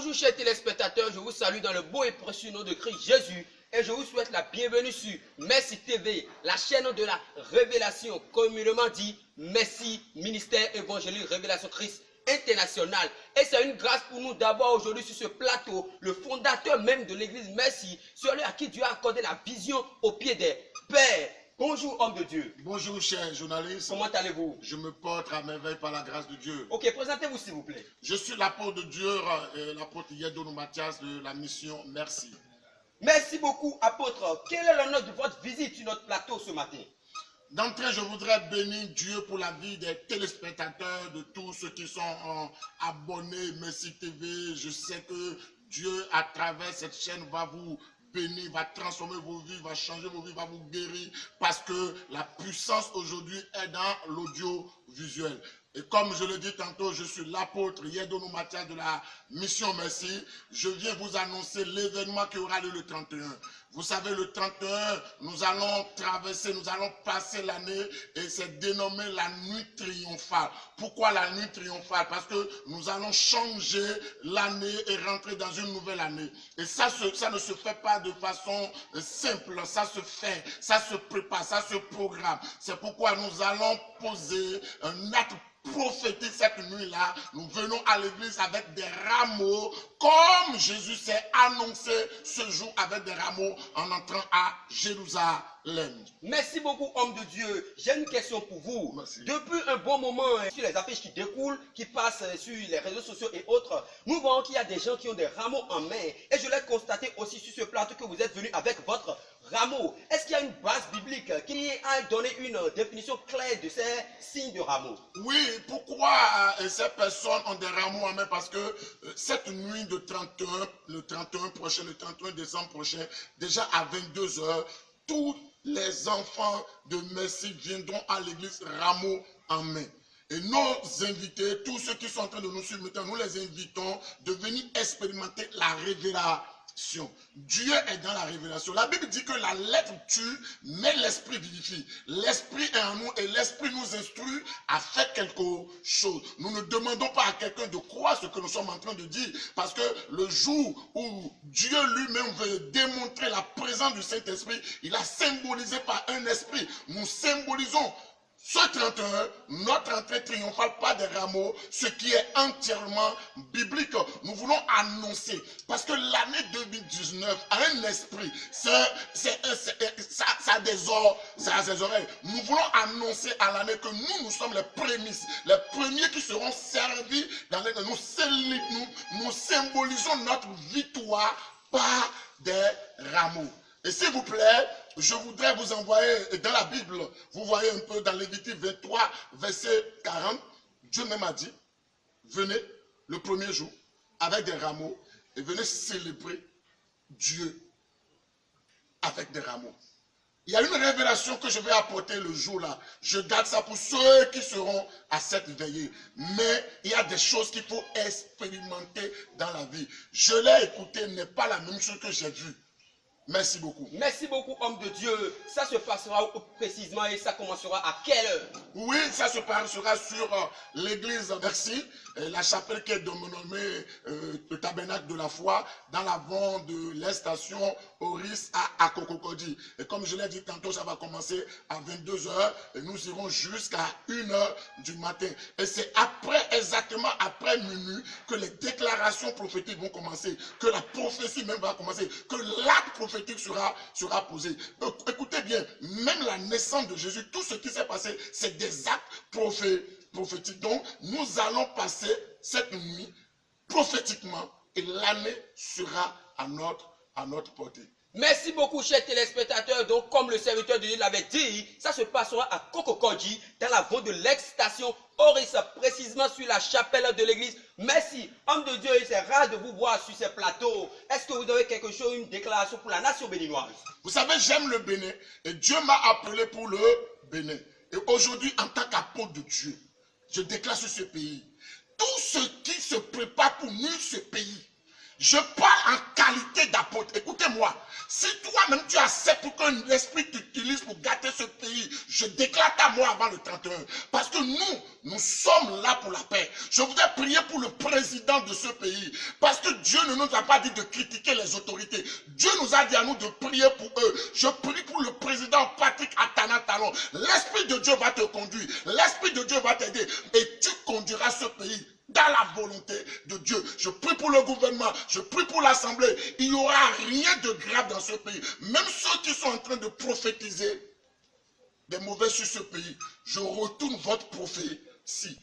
Bonjour chers téléspectateurs, je vous salue dans le beau et précieux nom de Christ Jésus et je vous souhaite la bienvenue sur Merci TV, la chaîne de la révélation, communément dit Merci Ministère Évangélique Révélation Christ International. Et c'est une grâce pour nous d'avoir aujourd'hui sur ce plateau le fondateur même de l'église Merci, celui à qui Dieu a accordé la vision au pied des pères. Bonjour homme de Dieu. Bonjour cher journaliste. Comment allez-vous? Je me porte à merveille par la grâce de Dieu. Ok, présentez-vous s'il vous plaît. Je suis l'apôtre de Dieu, l'apôtre Yedono Mathias de la mission Merci. Merci beaucoup apôtre. Quel est l'honneur de votre visite sur notre plateau ce matin? D'entrée, je voudrais bénir Dieu pour la vie des téléspectateurs, de tous ceux qui sont abonnés Merci TV. Je sais que Dieu, à travers cette chaîne, va vous bénir, va transformer vos vies, va changer vos vies, va vous guérir, parce que la puissance aujourd'hui est dans l'audiovisuel. Et comme je le dis tantôt, je suis l'apôtre Yedono Mathias de la mission Merci. Je viens vous annoncer l'événement qui aura lieu le 31. Vous savez, le 31, nous allons traverser, nous allons passer l'année et c'est dénommé la nuit triomphale. Pourquoi la nuit triomphale? Parce que nous allons changer l'année et rentrer dans une nouvelle année. Et ça ne se fait pas de façon simple, ça se fait, ça se prépare, ça se programme. C'est pourquoi nous allons poser un acte prophétique cette nuit-là. Nous venons à l'église avec des rameaux, comme Jésus s'est annoncé ce jour avec des rameaux en entrant à Jérusalem. Merci beaucoup homme de Dieu. J'ai une question pour vous. Merci. Depuis un bon moment, sur les affiches qui découlent, qui passent sur les réseaux sociaux et autres, nous voyons qu'il y a des gens qui ont des rameaux en main. Et je l'ai constaté aussi sur ce plateau que vous êtes venu avec votre rameau. Est-ce qu'il y a une base biblique qui a donné une définition claire de ces signes de rameau? Oui, pourquoi ces personnes ont des rameaux en main? Parce que cette nuit de 31, le 31 prochain, le 31 décembre prochain, déjà à 22 h, tous les enfants de Merci viendront à l'église rameau en main. Et nos invités, tous ceux qui sont en train de nous suivre maintenant, nous les invitons de venir expérimenter la révélation. Dieu est dans la révélation. La Bible dit que la lettre tue, mais l'esprit vivifie. L'esprit est en nous et l'esprit nous instruit à faire quelque chose. Nous ne demandons pas à quelqu'un de croire ce que nous sommes en train de dire, parce que le jour où Dieu lui-même veut démontrer la présence du Saint-Esprit, il a symbolisé par un esprit. Nous symbolisons ce 31, notre entrée triomphale par des rameaux, ce qui est entièrement biblique. Nous voulons annoncer, parce que l'année 2019 a un esprit, ça a des oreilles. Nous voulons annoncer à l'année que nous sommes les prémices, les premiers qui seront servis dans l'année. Nous symbolisons notre victoire par des rameaux. Et s'il vous plaît, je voudrais vous envoyer dans la Bible, vous voyez un peu dans Lévitique 23, verset 40, Dieu même a dit, venez le premier jour avec des rameaux et venez célébrer Dieu avec des rameaux. Il y a une révélation que je vais apporter le jour-là. Je garde ça pour ceux qui seront à cette veillée. Mais il y a des choses qu'il faut expérimenter dans la vie. Je l'ai écouté, n'est pas la même chose que j'ai vu. Merci beaucoup. Merci beaucoup, homme de Dieu. Ça se passera précisément et ça commencera à quelle heure? Oui, ça se passera sur l'église Merci, la chapelle qui est dénommée le tabernacle de la foi, dans l'avant de la station Oris à Kokokodi. Et comme je l'ai dit tantôt, ça va commencer à 22 h et nous irons jusqu'à 1 h du matin. Et c'est exactement après minuit que les déclarations prophétiques vont commencer, que la prophétie même va commencer, que l'acte prophétique sera posé. Donc, écoutez bien, même la naissance de Jésus, tout ce qui s'est passé, c'est des actes prophétiques. Donc, nous allons passer cette nuit prophétiquement et l'année sera à notre portée. Merci beaucoup, chers téléspectateurs. Donc, comme le serviteur de Dieu l'avait dit, ça se passera à Kokokodi, dans la voie de l'ex-station Oris, précisément sur la chapelle de l'église. Merci, homme de Dieu, c'est rare de vous voir sur ces plateaux. Est-ce que vous avez quelque chose, une déclaration pour la nation béninoise? Vous savez, j'aime le Bénin et Dieu m'a appelé pour le Bénin. Et aujourd'hui, en tant qu'apôtre de Dieu, je déclare sur ce pays, tous ceux qui se préparent pour nuire ce pays, Je parle en qualité d'apôtre. Écoutez-moi. Si toi-même tu acceptes que l'esprit t'utilise pour gâter ce pays, je déclare ta mort avant le 31. Parce que nous sommes là pour la paix. Je voudrais prier pour le président de ce pays. Parce que Dieu ne nous a pas dit de critiquer les autorités. Dieu nous a dit à nous de prier pour eux. Je prie pour le président Patrick Atana Talon. L'esprit de Dieu va te conduire. L'esprit de Dieu va t'aider. Et tu conduiras ce pays dans la volonté de Dieu. Je prie pour le gouvernement, je prie pour l'Assemblée. Il n'y aura rien de grave dans ce pays. Même ceux qui sont en train de prophétiser des mauvais sur ce pays, je retourne votre prophétie.